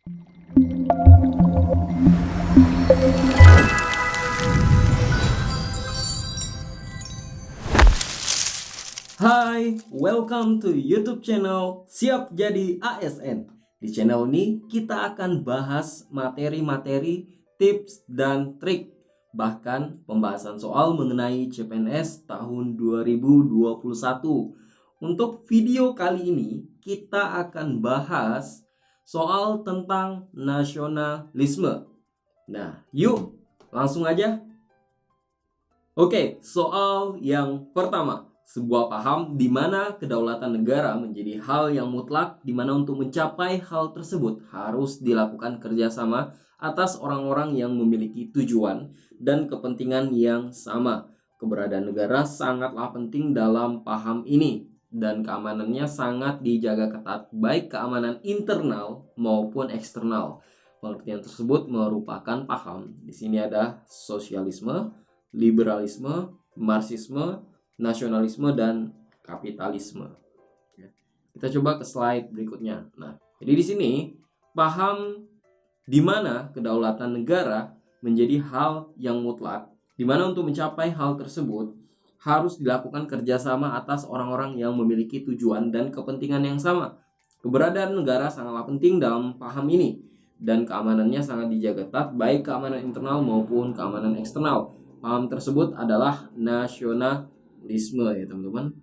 Hai, welcome to YouTube channel Siap Jadi ASN. Di channel ini kita akan bahas materi-materi, tips dan trik, bahkan pembahasan soal mengenai CPNS tahun 2021. Untuk video kali ini kita akan bahas soal tentang nasionalisme. Nah, yuk langsung aja. Oke, soal yang pertama. Sebuah paham di mana kedaulatan negara menjadi hal yang mutlak, di mana untuk mencapai hal tersebut harus dilakukan kerjasama atas orang-orang yang memiliki tujuan dan kepentingan yang sama. Keberadaan negara sangatlah penting dalam paham ini dan keamanannya sangat dijaga ketat, baik keamanan internal maupun eksternal. Pengertian tersebut merupakan paham. Di sini ada sosialisme, liberalisme, marxisme, nasionalisme, dan kapitalisme. Kita coba ke slide berikutnya. Nah, jadi di sini paham di mana kedaulatan negara menjadi hal yang mutlak, di mana untuk mencapai hal tersebut harus dilakukan kerjasama atas orang-orang yang memiliki tujuan dan kepentingan yang sama. Keberadaan negara sangatlah penting dalam paham ini dan keamanannya sangat dijaga ketat, baik keamanan internal maupun keamanan eksternal. Paham tersebut adalah nasionalisme ya teman-teman.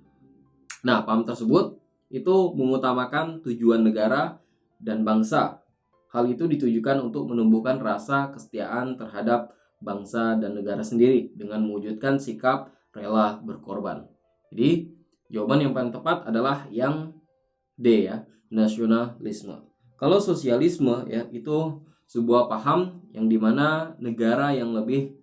Nah, paham tersebut itu mengutamakan tujuan negara dan bangsa. Hal itu ditujukan untuk menumbuhkan rasa kesetiaan terhadap bangsa dan negara sendiri dengan mewujudkan sikap rela berkorban. Jadi, jawaban yang paling tepat adalah yang D ya, nasionalisme. Kalau sosialisme ya itu sebuah paham yang dimana negara yang lebih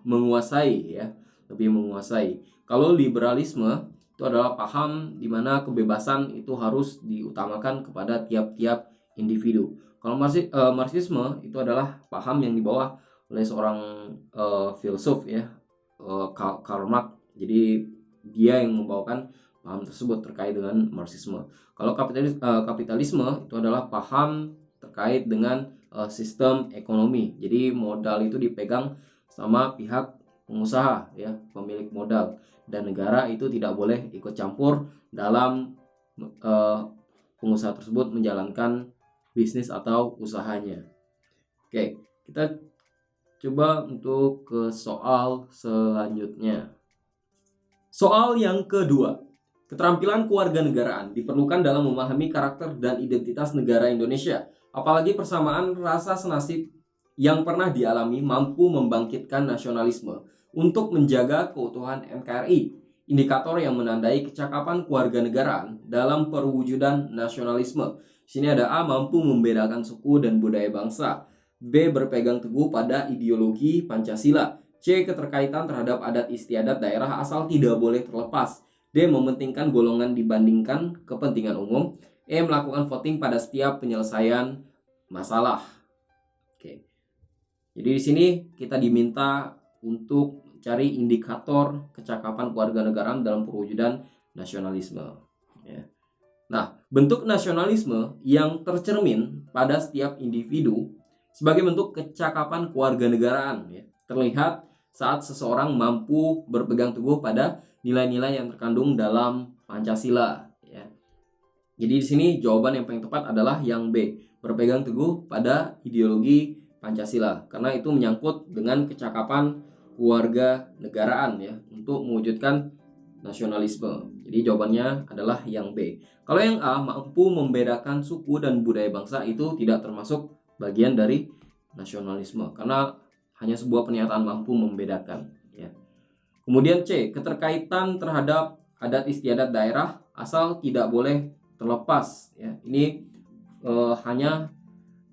menguasai ya, lebih menguasai. Kalau liberalisme itu adalah paham di mana kebebasan itu harus diutamakan kepada tiap-tiap individu. Kalau marxisme itu adalah paham yang dibawa oleh seorang filsuf ya, Karl Marx. Jadi dia yang membawakan paham tersebut terkait dengan marxisme. Kalau kapitalisme itu adalah paham terkait dengan sistem ekonomi. Jadi modal itu dipegang sama pihak pengusaha ya, pemilik modal, dan negara itu tidak boleh ikut campur dalam pengusaha tersebut menjalankan bisnis atau usahanya. Oke, kita coba untuk ke soal selanjutnya. Soal yang kedua. Keterampilan kewarganegaraan diperlukan dalam memahami karakter dan identitas negara Indonesia. Apalagi persamaan rasa senasib yang pernah dialami mampu membangkitkan nasionalisme untuk menjaga keutuhan NKRI. Indikator yang menandai kecakapan kewarganegaraan dalam perwujudan nasionalisme. Sini ada A, mampu membedakan suku dan budaya bangsa. B, berpegang teguh pada ideologi Pancasila. C, keterkaitan terhadap adat istiadat daerah asal tidak boleh terlepas. D, mementingkan golongan dibandingkan kepentingan umum. E, melakukan voting pada setiap penyelesaian masalah. Oke. Jadi di sini kita diminta untuk cari indikator kecakapan kewarganegaraan dalam perwujudan nasionalisme. Ya. Nah, bentuk nasionalisme yang tercermin pada setiap individu sebagai bentuk kecakapan kewarganegaraan ya, terlihat saat seseorang mampu berpegang teguh pada nilai-nilai yang terkandung dalam Pancasila. Ya. Jadi di sini jawaban yang paling tepat adalah yang B, berpegang teguh pada ideologi Pancasila, karena itu menyangkut dengan kecakapan keluarga negaraan ya untuk mewujudkan nasionalisme. Jadi jawabannya adalah yang B. Kalau yang A, mampu membedakan suku dan budaya bangsa, itu tidak termasuk bagian dari nasionalisme karena hanya sebuah pernyataan mampu membedakan ya. Kemudian C, keterkaitan terhadap adat istiadat daerah asal tidak boleh terlepas ya. Ini hanya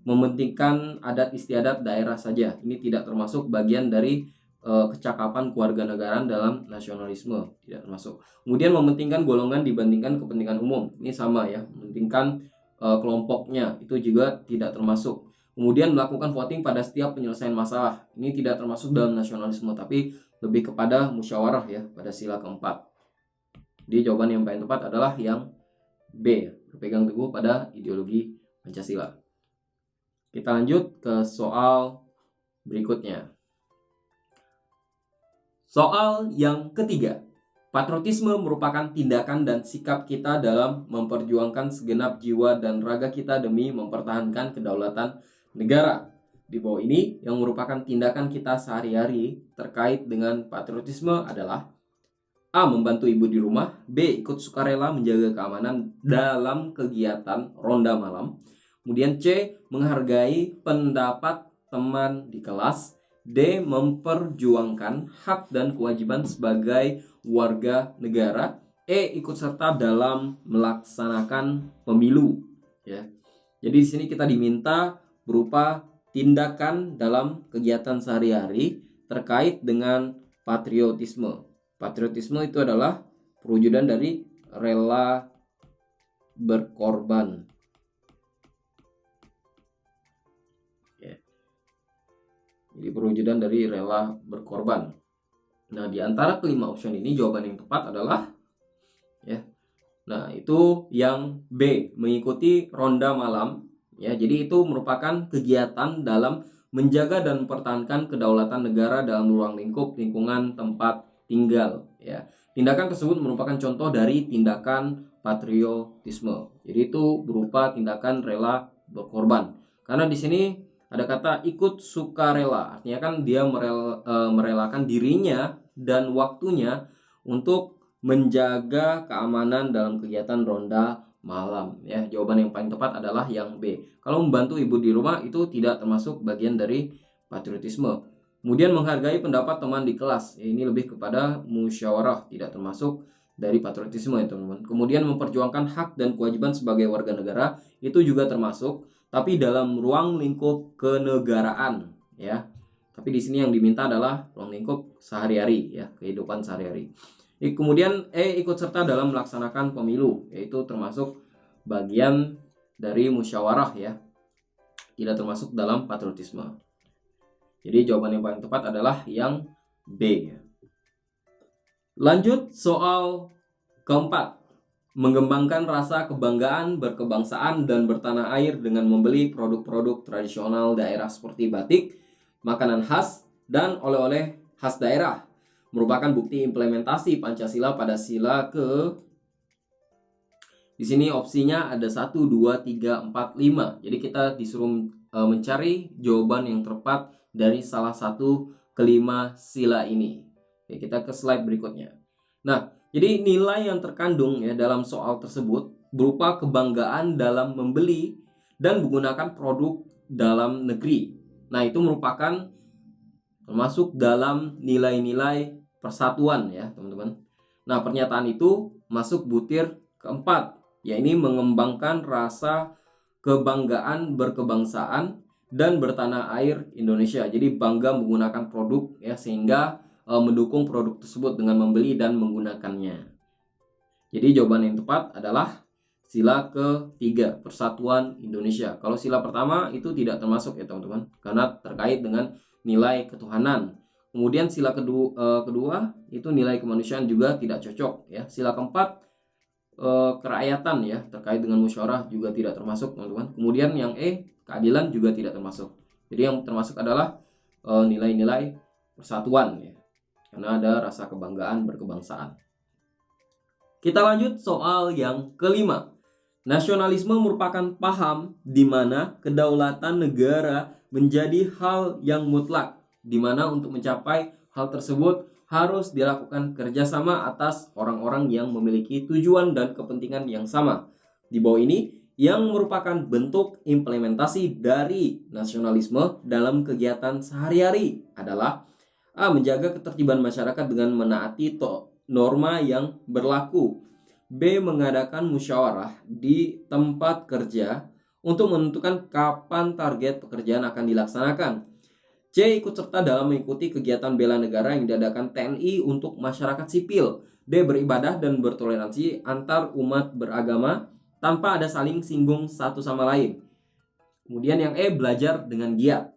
mementingkan adat istiadat daerah saja. Ini tidak termasuk bagian dari kecakapan kewarganegaraan dalam nasionalisme, tidak termasuk. Kemudian mementingkan golongan dibandingkan kepentingan umum. Ini sama ya, mementingkan kelompoknya, itu juga tidak termasuk. Kemudian melakukan voting pada setiap penyelesaian masalah. Ini tidak termasuk dalam nasionalisme, tapi lebih kepada musyawarah ya pada sila keempat. Jadi jawaban yang paling tepat adalah yang B, berpegang teguh pada ideologi Pancasila. Kita lanjut ke soal berikutnya. Soal yang ketiga. Patriotisme merupakan tindakan dan sikap kita dalam memperjuangkan segenap jiwa dan raga kita demi mempertahankan kedaulatan negara. Di bawah ini yang merupakan tindakan kita sehari-hari terkait dengan patriotisme adalah: A. Membantu ibu di rumah. B. Ikut sukarela menjaga keamanan dalam kegiatan ronda malam. Kemudian C. Menghargai pendapat teman di kelas. D. Memperjuangkan hak dan kewajiban sebagai warga negara. E. Ikut serta dalam melaksanakan pemilu. Ya. Jadi di sini kita diminta berupa tindakan dalam kegiatan sehari-hari terkait dengan patriotisme. Patriotisme itu adalah perwujudan dari rela berkorban. Jadi perwujudan dari rela berkorban. Nah, di antara kelima opsi ini jawaban yang tepat adalah Nah, itu yang B, mengikuti ronda malam. Jadi itu merupakan kegiatan dalam menjaga dan mempertahankan kedaulatan negara dalam ruang lingkup lingkungan tempat tinggal. Tindakan tersebut merupakan contoh dari tindakan patriotisme. Jadi itu berupa tindakan rela berkorban. Karena di sini ada kata ikut sukarela, artinya kan dia merelakan dirinya dan waktunya untuk menjaga keamanan dalam kegiatan ronda malam. Jawaban yang paling tepat adalah yang B. Kalau membantu ibu di rumah itu tidak termasuk bagian dari patriotisme. Kemudian menghargai pendapat teman di kelas, ini lebih kepada musyawarah, tidak termasuk dari patriotisme ya teman-teman. Kemudian memperjuangkan hak dan kewajiban sebagai warga negara, itu juga termasuk, tapi dalam ruang lingkup kenegaraan Tapi di sini yang diminta adalah ruang lingkup sehari-hari kehidupan sehari-hari. Kemudian ikut serta dalam melaksanakan pemilu, yaitu termasuk bagian dari musyawarah tidak termasuk dalam patriotisme. Jadi jawaban yang paling tepat adalah yang B. Lanjut soal keempat. Mengembangkan rasa kebanggaan berkebangsaan dan bertanah air dengan membeli produk-produk tradisional daerah seperti batik, makanan khas, dan oleh-oleh khas daerah merupakan bukti implementasi Pancasila pada sila ke... Di sini opsinya ada 1, 2, 3, 4, 5. Jadi kita disuruh mencari jawaban yang tepat dari salah satu kelima sila ini. Oke, kita ke slide berikutnya. Nah, jadi nilai yang terkandung dalam soal tersebut berupa kebanggaan dalam membeli dan menggunakan produk dalam negeri. Nah, itu merupakan termasuk dalam nilai-nilai persatuan teman-teman. Nah, pernyataan itu masuk butir keempat, yakni mengembangkan rasa kebanggaan berkebangsaan dan bertanah air Indonesia. Jadi bangga menggunakan produk sehingga mendukung produk tersebut dengan membeli dan menggunakannya. Jadi jawaban yang tepat adalah sila ketiga, persatuan Indonesia. Kalau sila pertama itu tidak termasuk teman-teman, karena terkait dengan nilai ketuhanan. Kemudian sila kedua itu nilai kemanusiaan juga tidak cocok Sila keempat kerakyatan terkait dengan musyawarah juga tidak termasuk teman-teman. Kemudian yang E, keadilan juga tidak termasuk. Jadi yang termasuk adalah nilai-nilai persatuan karena ada rasa kebanggaan berkebangsaan. Kita lanjut soal yang kelima. Nasionalisme merupakan paham di mana kedaulatan negara menjadi hal yang mutlak, di mana untuk mencapai hal tersebut harus dilakukan kerjasama atas orang-orang yang memiliki tujuan dan kepentingan yang sama. Di bawah ini yang merupakan bentuk implementasi dari nasionalisme dalam kegiatan sehari-hari adalah A. Menjaga ketertiban masyarakat dengan menaati norma yang berlaku. B. Mengadakan musyawarah di tempat kerja untuk menentukan kapan target pekerjaan akan dilaksanakan. C. Ikut serta dalam mengikuti kegiatan bela negara yang diadakan TNI untuk masyarakat sipil. D. Beribadah dan bertoleransi antar umat beragama tanpa ada saling singgung satu sama lain. Kemudian yang E. Belajar dengan giat.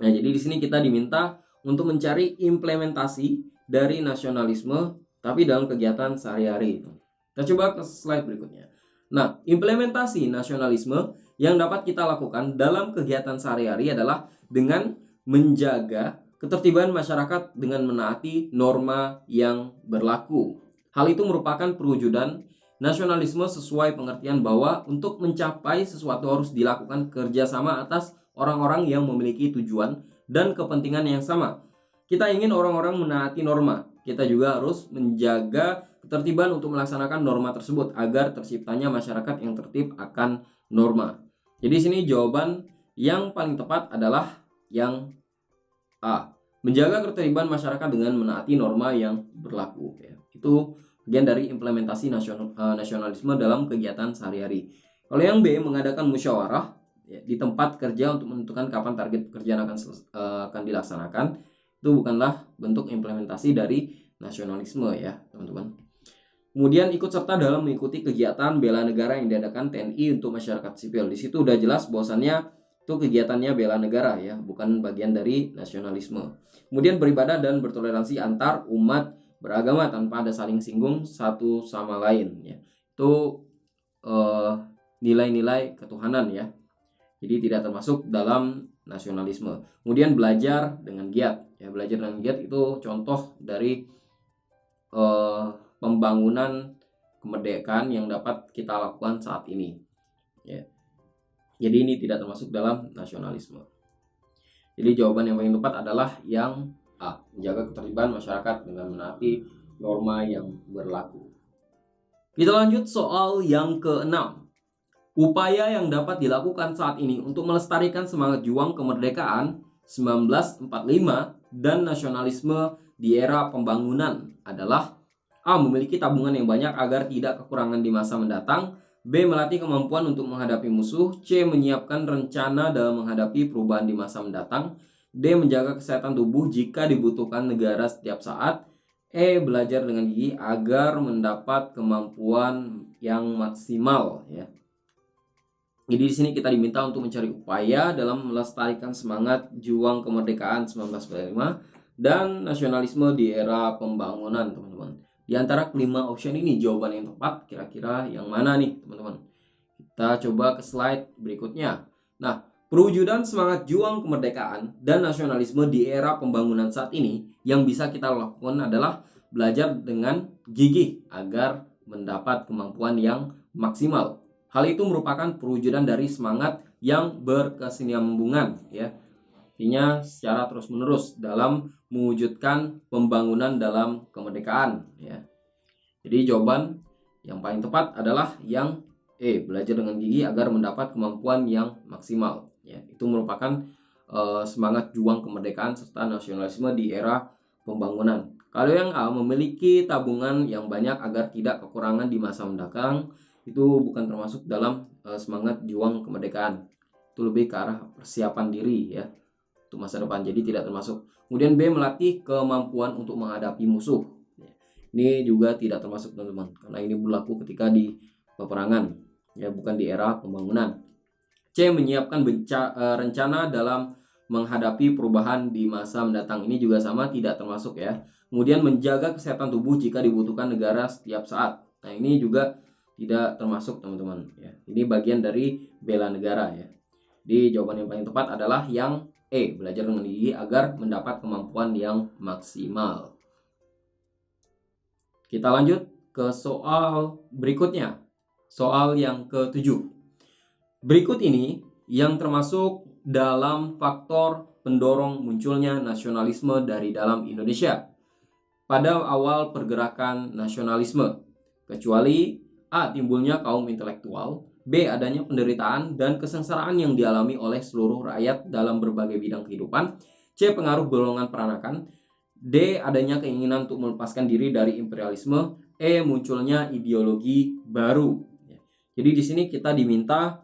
Nah, jadi di sini kita diminta untuk mencari implementasi dari nasionalisme tapi dalam kegiatan sehari-hari. Kita coba ke slide berikutnya. Nah, implementasi nasionalisme yang dapat kita lakukan dalam kegiatan sehari-hari adalah dengan menjaga ketertiban masyarakat dengan menaati norma yang berlaku. Hal itu merupakan perwujudan nasionalisme sesuai pengertian bahwa untuk mencapai sesuatu harus dilakukan kerjasama atas orang-orang yang memiliki tujuan dan kepentingan yang sama. Kita ingin orang-orang menaati norma, kita juga harus menjaga ketertiban untuk melaksanakan norma tersebut agar terciptanya masyarakat yang tertib akan norma. Jadi sini jawaban yang paling tepat adalah yang A. Menjaga ketertiban masyarakat dengan menaati norma yang berlaku. Ya. Itu bagian dari implementasi nasionalisme dalam kegiatan sehari-hari. Kalau yang B, mengadakan musyawarah ya, di tempat kerja untuk menentukan kapan target pekerjaan akan dilaksanakan, itu bukanlah bentuk implementasi dari nasionalisme ya teman-teman. Kemudian ikut serta dalam mengikuti kegiatan bela negara yang diadakan TNI untuk masyarakat sipil. Di situ udah jelas bahwasannya itu kegiatannya bela negara ya, bukan bagian dari nasionalisme. Kemudian beribadah dan bertoleransi antar umat beragama tanpa ada saling singgung satu sama lain ya. Itu nilai-nilai ketuhanan ya. Jadi tidak termasuk dalam nasionalisme. Kemudian belajar dengan giat. Ya, belajar dengan giat itu contoh dari pembangunan kemerdekaan yang dapat kita lakukan saat ini. Ya. Jadi ini tidak termasuk dalam nasionalisme. Jadi jawaban yang paling tepat adalah yang A. Menjaga ketertiban masyarakat dengan menaati norma yang berlaku. Kita lanjut soal yang ke-6. Upaya yang dapat dilakukan saat ini untuk melestarikan semangat juang kemerdekaan 1945 dan nasionalisme di era pembangunan adalah A. Memiliki tabungan yang banyak agar tidak kekurangan di masa mendatang. B. Melatih kemampuan untuk menghadapi musuh. C. Menyiapkan rencana dalam menghadapi perubahan di masa mendatang. D. Menjaga kesehatan tubuh jika dibutuhkan negara setiap saat. E. Belajar dengan gigi agar mendapat kemampuan yang maksimal ya. Jadi di sini kita diminta untuk mencari upaya dalam melestarikan semangat juang kemerdekaan 1945 dan nasionalisme di era pembangunan, teman-teman. Di antara kelima option ini jawaban yang tepat kira-kira yang mana nih, teman-teman? Kita coba ke slide berikutnya. Nah, perwujudan semangat juang kemerdekaan dan nasionalisme di era pembangunan saat ini yang bisa kita lakukan adalah belajar dengan gigih agar mendapat kemampuan yang maksimal. Hal itu merupakan perwujudan dari semangat yang berkesinambungan ya. Artinya secara terus-menerus dalam mewujudkan pembangunan dalam kemerdekaan ya. Jadi jawaban yang paling tepat adalah yang E, belajar dengan gigi agar mendapat kemampuan yang maksimal ya. Itu merupakan semangat juang kemerdekaan serta nasionalisme di era pembangunan. Kalau yang A, memiliki tabungan yang banyak agar tidak kekurangan di masa mendatang, itu bukan termasuk dalam semangat juang kemerdekaan. Itu lebih ke arah persiapan diri ya untuk masa depan, jadi tidak termasuk. Kemudian B, melatih kemampuan untuk menghadapi musuh. Ini juga tidak termasuk, teman-teman, karena ini berlaku ketika di peperangan ya, bukan di era pembangunan. C, menyiapkan rencana dalam menghadapi perubahan di masa mendatang. Ini juga sama, tidak termasuk ya. Kemudian menjaga kesehatan tubuh jika dibutuhkan negara setiap saat. Nah, ini juga tidak termasuk, teman-teman ya. Ini bagian dari bela negara ya. Di jawaban yang paling tepat adalah yang E, belajar dengan gigi agar mendapat kemampuan yang maksimal. Kita lanjut ke soal berikutnya. Soal yang ke-7. Berikut ini yang termasuk dalam faktor pendorong munculnya nasionalisme dari dalam Indonesia pada awal pergerakan nasionalisme, kecuali A, timbulnya kaum intelektual. B, adanya penderitaan dan kesengsaraan yang dialami oleh seluruh rakyat dalam berbagai bidang kehidupan. C, pengaruh golongan peranakan. D, adanya keinginan untuk melepaskan diri dari imperialisme. E, munculnya ideologi baru. Jadi di sini kita diminta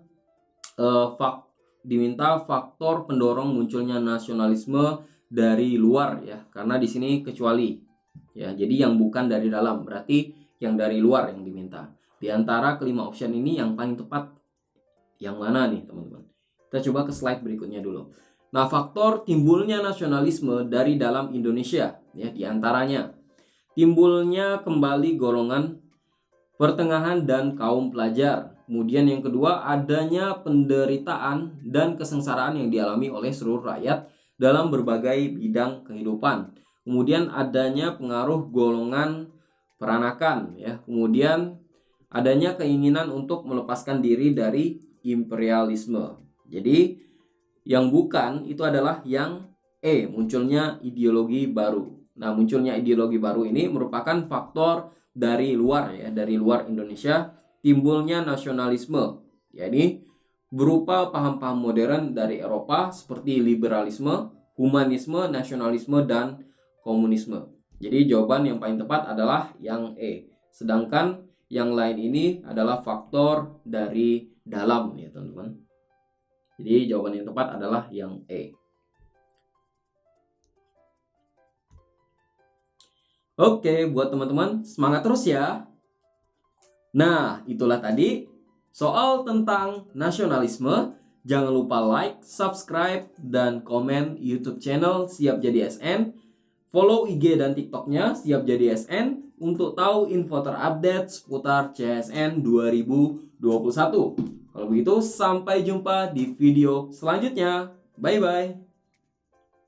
faktor pendorong munculnya nasionalisme dari luar ya, karena di sini kecuali ya. Jadi yang bukan dari dalam, berarti yang dari luar yang diminta. Di antara kelima option ini yang paling tepat yang mana nih, teman-teman? Kita coba ke slide berikutnya dulu. Nah, faktor timbulnya nasionalisme dari dalam Indonesia ya, di antaranya timbulnya kembali golongan pertengahan dan kaum pelajar, Kemudian yang kedua, adanya penderitaan dan kesengsaraan yang dialami oleh seluruh rakyat dalam berbagai bidang kehidupan. Kemudian adanya pengaruh golongan peranakan ya. Kemudian adanya keinginan untuk melepaskan diri dari imperialisme. Jadi yang bukan itu adalah yang E, munculnya ideologi baru. Nah, munculnya ideologi baru ini merupakan faktor dari luar ya, dari luar Indonesia, timbulnya nasionalisme, yakni berupa paham-paham modern dari Eropa seperti liberalisme, humanisme, nasionalisme, dan komunisme. Jadi jawaban yang paling tepat adalah yang E. Sedangkan yang lain ini adalah faktor dari dalam ya teman-teman. Jadi jawaban yang tepat adalah yang E. Oke, buat teman-teman semangat terus ya. Nah, itulah tadi soal tentang nasionalisme. Jangan lupa like, subscribe, dan komen YouTube channel Siap Jadi SN. Follow IG dan TikToknya Siap Jadi SN untuk tahu info terupdate seputar CSN 2021. Kalau begitu, sampai jumpa di video selanjutnya. Bye-bye.